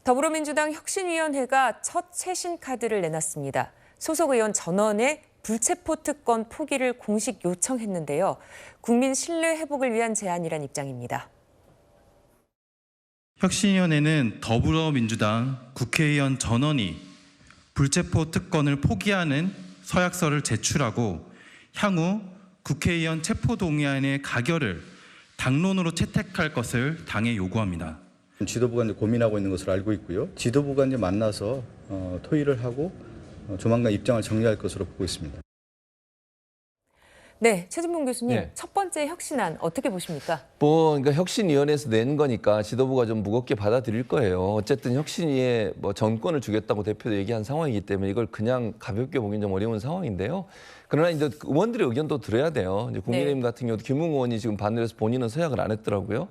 더불어민주당 혁신위원회가 첫 최신 카드를 내놨습니다. 소속 의원 전원의 불체포 특권 포기를 공식 요청했는데요. 국민 신뢰 회복을 위한 제안이란 입장입니다. 혁신위원회는 더불어민주당 국회의원 전원이 불체포 특권을 포기하는 서약서를 제출하고 향후 국회의원 체포동의안의 가결을 당론으로 채택할 것을 당에 요구합니다. 지도부가 이제 고민하고 있는 것으로 알고 있고요. 지도부가 이제 만나서 토의를 하고 조만간 입장을 정리할 것으로 보고 있습니다. 네, 최진봉 교수님, 네. 첫 번째 혁신안 어떻게 보십니까? 그러니까 혁신위원회에서 낸 거니까 지도부가 좀 무겁게 받아들일 거예요. 어쨌든 혁신위에 전권을 주겠다고 대표도 얘기한 상황이기 때문에 이걸 그냥 가볍게 보기는 좀 어려운 상황인데요. 그러나 이제 의원들의 의견도 들어야 돼요. 이제 국민의힘 같은 경우도 김웅 의원이 지금 반대로 해서 본인은 서약을 안 했더라고요.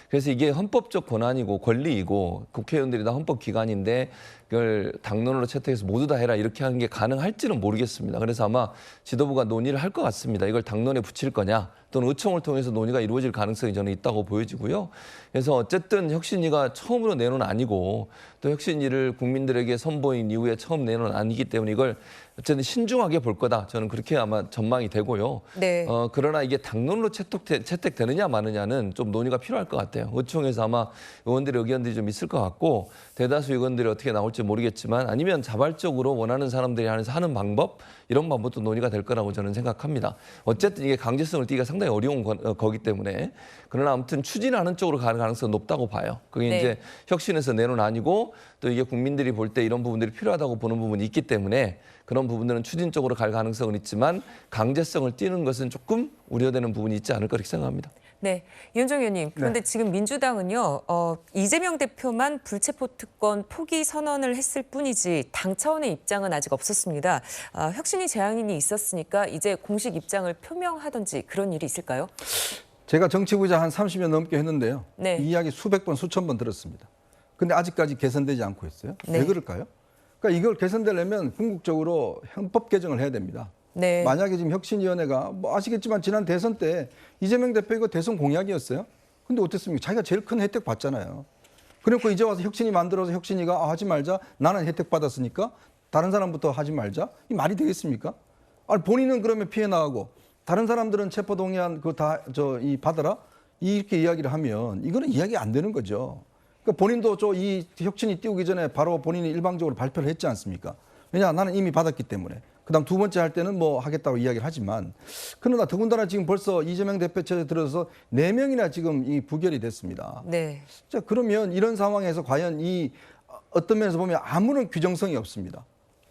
그래서 이게 헌법적 권한이고 권리이고 국회의원들이 다 헌법기관인데 그걸 당론으로 채택해서 모두 다 해라 이렇게 하는 게 가능할지는 모르겠습니다. 그래서 아마 지도부가 논의를 할 것 같습니다. 이걸 당론에 붙일 거냐 또는 의총을 통해서 논의가 이루어질 가능성이 저는 있다고 보여지고요. 그래서 어쨌든 혁신위가 처음으로 내놓은 아니고 또 혁신위를 국민들에게 선보인 이후에 처음 내놓은 아니기 때문에 이걸 어쨌든 신중하게 볼 거다. 저는 그렇게 아마 전망이 되고요. 네. 그러나 이게 당론으로 채택되느냐 마느냐는 좀 논의가 필요할 것 같아요. 의총에서 아마 의원들의 의견들이 좀 있을 것 같고 대다수 의원들이 어떻게 나올지 모르겠지만 아니면 자발적으로 원하는 사람들이 하는 방법 이런 방법도 논의가 될 거라고 저는 생각합니다. 어쨌든 이게 강제성을 띠기가 상당히 어려운 거기 때문에 그러나 아무튼 추진하는 쪽으로 가는 가능성이 높다고 봐요. 그게 네. 이제 혁신에서 내놓은 아니고 또 이게 국민들이 볼 때 이런 부분들이 필요하다고 보는 부분이 있기 때문에 그런 부분들은 추진적으로 갈 가능성은 있지만 강제성을 띠는 것은 조금 우려되는 부분이 있지 않을까 그렇게 생각합니다. 네, 이현정 의원님. 그런데 지금 민주당은요, 이재명 대표만 불체포 특권 포기 선언을 했을 뿐이지 당 차원의 입장은 아직 없었습니다. 혁신위 제안이 있었으니까 이제 공식 입장을 표명하든지 그런 일이 있을까요? 제가 정치부자 한 30년 넘게 했는데요. 네. 이 이야기 수백 번, 수천 번 들었습니다. 근데 아직까지 개선되지 않고 있어요. 네. 왜 그럴까요? 그러니까 이걸 개선되려면 궁극적으로 헌법 개정을 해야 됩니다. 네. 만약에 지금 혁신위원회가 아시겠지만 지난 대선 때 이재명 대표 이거 대선 공약이었어요. 근데 어땠습니까? 자기가 제일 큰 혜택 받잖아요. 그러니까 이제 와서 혁신이 만들어서 혁신이가 하지 말자. 나는 혜택 받았으니까 다른 사람부터 하지 말자. 이 말이 되겠습니까? 아니 본인은 그러면 피해 나가고 다른 사람들은 체포동의안 그거 다 받아라. 이렇게 이야기를 하면 이거는 이야기 안 되는 거죠. 그러니까 본인도 이 혁신이 띄우기 전에 바로 본인이 일방적으로 발표를 했지 않습니까? 왜냐 나는 이미 받았기 때문에. 그다음 두 번째 할 때는 뭐 하겠다고 이야기를 하지만 그러나 더군다나 지금 벌써 이재명 대표 체제 들어서 4명이나 지금 이 부결이 됐습니다. 네. 자 그러면 이런 상황에서 과연 이 어떤 면에서 보면 아무런 규정성이 없습니다.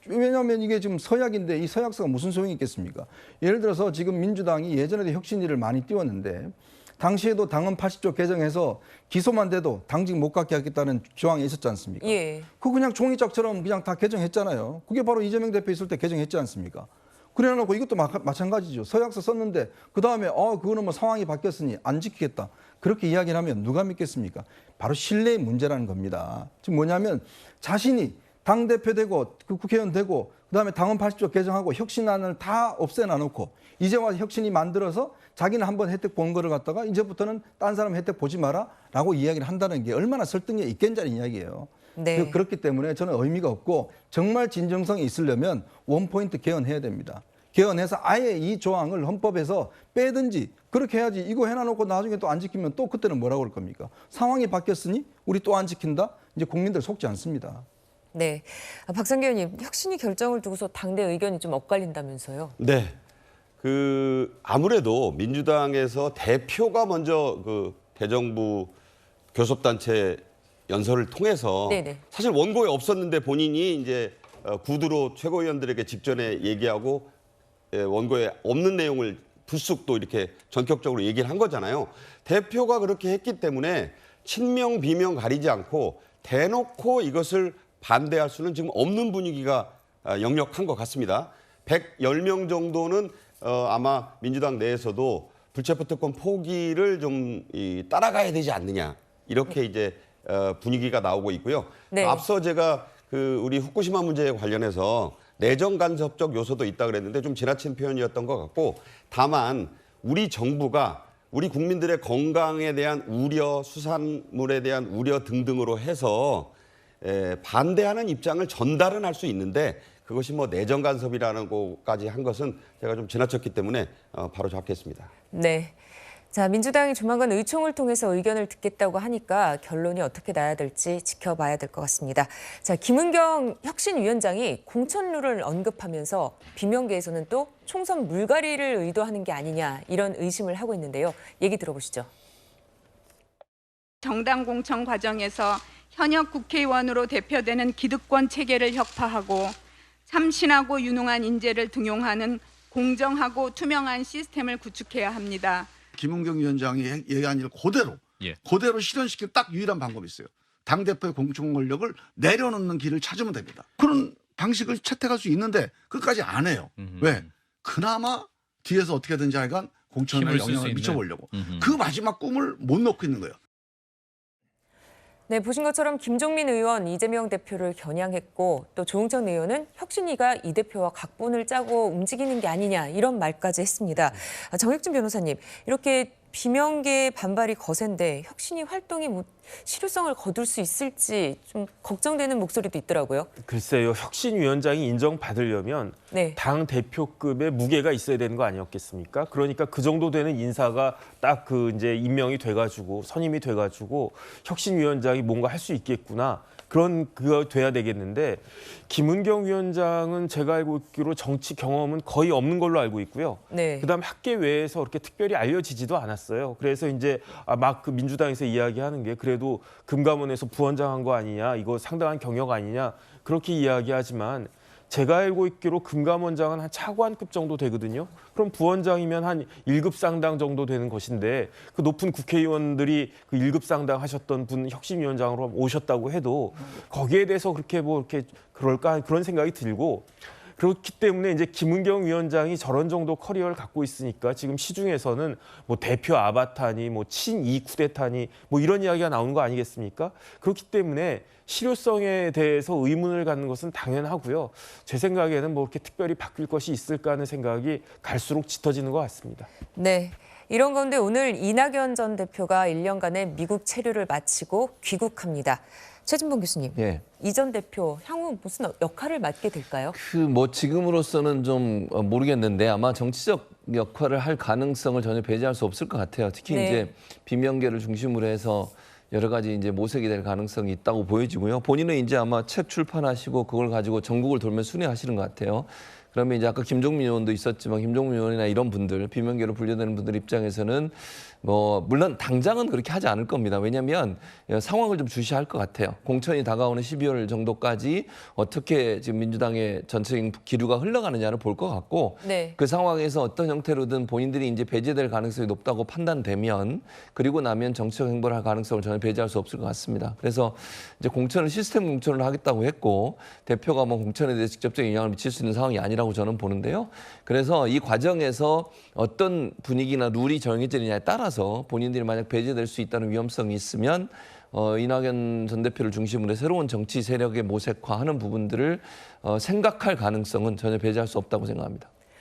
왜냐하면 이게 지금 서약인데 이 서약서가 무슨 소용이 있겠습니까? 예를 들어서 지금 민주당이 예전에도 혁신위를 많이 띄웠는데 당시에도 당헌 80조 개정해서 기소만 돼도 당직 못 갖게 하겠다는 조항이 있었지 않습니까? 예. 그거 그냥 종이짝처럼 그냥 다 개정했잖아요. 그게 바로 이재명 대표 있을 때 개정했지 않습니까? 그래놓고 이것도 마찬가지죠. 서약서 썼는데 그다음에 그거는 뭐 상황이 바뀌었으니 안 지키겠다. 그렇게 이야기를 하면 누가 믿겠습니까? 바로 신뢰의 문제라는 겁니다. 지금 뭐냐면 자신이 당대표 되고 그 국회의원 되고 그다음에 당헌 80조 개정하고 혁신안을 다 없애놔놓고 이제 와서 혁신이 만들어서 자기는 한번 혜택 본 거를 갖다가 이제부터는 딴 사람 혜택 보지 마라 라고 이야기를 한다는 게 얼마나 설득력이 있겠냐는 이야기예요. 네. 그렇기 때문에 저는 의미가 없고 정말 진정성이 있으려면 원포인트 개헌해야 됩니다. 개헌해서 아예 이 조항을 헌법에서 빼든지 그렇게 해야지 이거 해놔놓고 나중에 또 안 지키면 또 그때는 뭐라고 그럴 겁니까? 상황이 바뀌었으니 우리 또 안 지킨다? 이제 국민들 속지 않습니다. 네. 박상기 의원님, 혁신위 결정을 두고서 당내 의견이 좀 엇갈린다면서요? 네. 아무래도 민주당에서 대표가 먼저 대정부 교섭단체 연설을 통해서 네네. 사실 원고에 없었는데 본인이 이제 구두로 최고위원들에게 직전에 얘기하고 원고에 없는 내용을 불쑥 또 이렇게 전격적으로 얘기를 한 거잖아요. 대표가 그렇게 했기 때문에 친명 비명 가리지 않고 대놓고 이것을 반대할 수는 지금 없는 분위기가 역력한 것 같습니다. 110명 정도는 아마 민주당 내에서도 불체포 특권 포기를 좀 따라가야 되지 않느냐 이렇게 이제 분위기가 나오고 있고요. 네. 앞서 제가 우리 후쿠시마 문제에 관련해서 내정 간섭적 요소도 있다 그랬는데 좀 지나친 표현이었던 것 같고 다만 우리 정부가 우리 국민들의 건강에 대한 우려, 수산물에 대한 우려 등등으로 해서 반대하는 입장을 전달은 할 수 있는데 그것이 뭐 내정 간섭이라는 거까지 한 것은 제가 좀 지나쳤기 때문에 바로 잡겠습니다. 네. 자, 민주당이 조만간 의총을 통해서 의견을 듣겠다고 하니까 결론이 어떻게 나야 될지 지켜봐야 될 것 같습니다. 자, 김은경 혁신위원장이 공천룰을 언급하면서 비명계에서는 또 총선 물갈이를 의도하는 게 아니냐 이런 의심을 하고 있는데요. 얘기 들어보시죠. 정당 공천 과정에서 현역 국회의원으로 대표되는 기득권 체계를 혁파하고 참신하고 유능한 인재를 등용하는 공정하고 투명한 시스템을 구축해야 합니다. 김은경 위원장이 얘기한 일 그대로 실현시킬 딱 유일한 방법이 있어요. 당대표의 공천 권력을 내려놓는 길을 찾으면 됩니다. 그런 방식을 채택할 수 있는데 끝까지 안 해요. 왜? 그나마 뒤에서 어떻게든지 하여간 공천에 영향을 미쳐보려고. 그 마지막 꿈을 못 놓고 있는 거예요. 네, 보신 것처럼 김종민 의원 이재명 대표를 겨냥했고 또 조응천 의원은 혁신위가 이 대표와 각본을 짜고 움직이는 게 아니냐 이런 말까지 했습니다. 정혁진 변호사님, 이렇게 비명계의 반발이 거센데 혁신위 활동이 실효성을 거둘 수 있을지 좀 걱정되는 목소리도 있더라고요. 글쎄요, 혁신위원장이 인정받으려면 네. 당 대표급의 무게가 있어야 되는 거 아니었겠습니까? 그러니까 그 정도 되는 인사가 딱 그 이제 임명이 돼가지고 선임이 돼가지고 혁신위원장이 뭔가 할 수 있겠구나. 그거 돼야 되겠는데 김은경 위원장은 제가 알고 있기로 정치 경험은 거의 없는 걸로 알고 있고요. 네. 그다음 학계 외에서 그렇게 특별히 알려지지도 않았어요. 그래서 이제 막 그 민주당에서 이야기하는 게 그래도 금감원에서 부원장한 거 아니냐, 이거 상당한 경력 아니냐 그렇게 이야기하지만 제가 알고 있기로 금감원장은 한 차관급 정도 되거든요. 그럼 부원장이면 한 1급 상당 정도 되는 것인데 그 높은 국회의원들이 그 1급 상당 하셨던 분 혁신위원장으로 오셨다고 해도 거기에 대해서 그렇게 이렇게 그럴까 그런 생각이 들고 그렇기 때문에 이제 김은경 위원장이 저런 정도 커리어를 갖고 있으니까 지금 시중에서는 뭐 대표 아바타니 뭐 친이 쿠데타니 뭐 이런 이야기가 나오는 거 아니겠습니까? 그렇기 때문에 실효성에 대해서 의문을 갖는 것은 당연하고요. 제 생각에는 뭐 이렇게 특별히 바뀔 것이 있을까 하는 생각이 갈수록 짙어지는 것 같습니다. 네. 이런 가운데 오늘 이낙연 전 대표가 1년간의 미국 체류를 마치고 귀국합니다. 최진봉 교수님, 예. 이 전 대표 향후 무슨 역할을 맡게 될까요? 지금으로서는 좀 모르겠는데 아마 정치적 역할을 할 가능성을 전혀 배제할 수 없을 것 같아요. 특히 네. 이제 비명계를 중심으로 해서 여러 가지 이제 모색이 될 가능성이 있다고 보여지고요. 본인은 이제 아마 책 출판하시고 그걸 가지고 전국을 돌며 순회하시는 것 같아요. 그러면 이제 아까 김종민 의원도 있었지만 김종민 의원이나 이런 분들, 비명계로 분류되는 분들 입장에서는 물론 당장은 그렇게 하지 않을 겁니다. 왜냐하면 상황을 좀 주시할 것 같아요. 공천이 다가오는 12월 정도까지 어떻게 지금 민주당의 전체적인 기류가 흘러가느냐를 볼 것 같고 네. 그 상황에서 어떤 형태로든 본인들이 이제 배제될 가능성이 높다고 판단되면 그리고 나면 정치적 행보를 할 가능성을 전혀 배제할 수 없을 것 같습니다. 그래서 이제 공천을 시스템 공천을 하겠다고 했고 대표가 뭐 공천에 대해 직접적인 영향을 미칠 수 있는 상황이 아니라고 저는 보는데요. 그래서 이 과정에서 어떤 분위기나 룰이 정해져 있느냐에 따라서 본인들이 만약 배제될 수 있다는 위험성이 있으면 이낙연 전 대표를 중심으로 새로운 정치 세력의 모색화하는 부분들을 생각할 가능성은 전혀 배제할 수 없다고 생각합니다.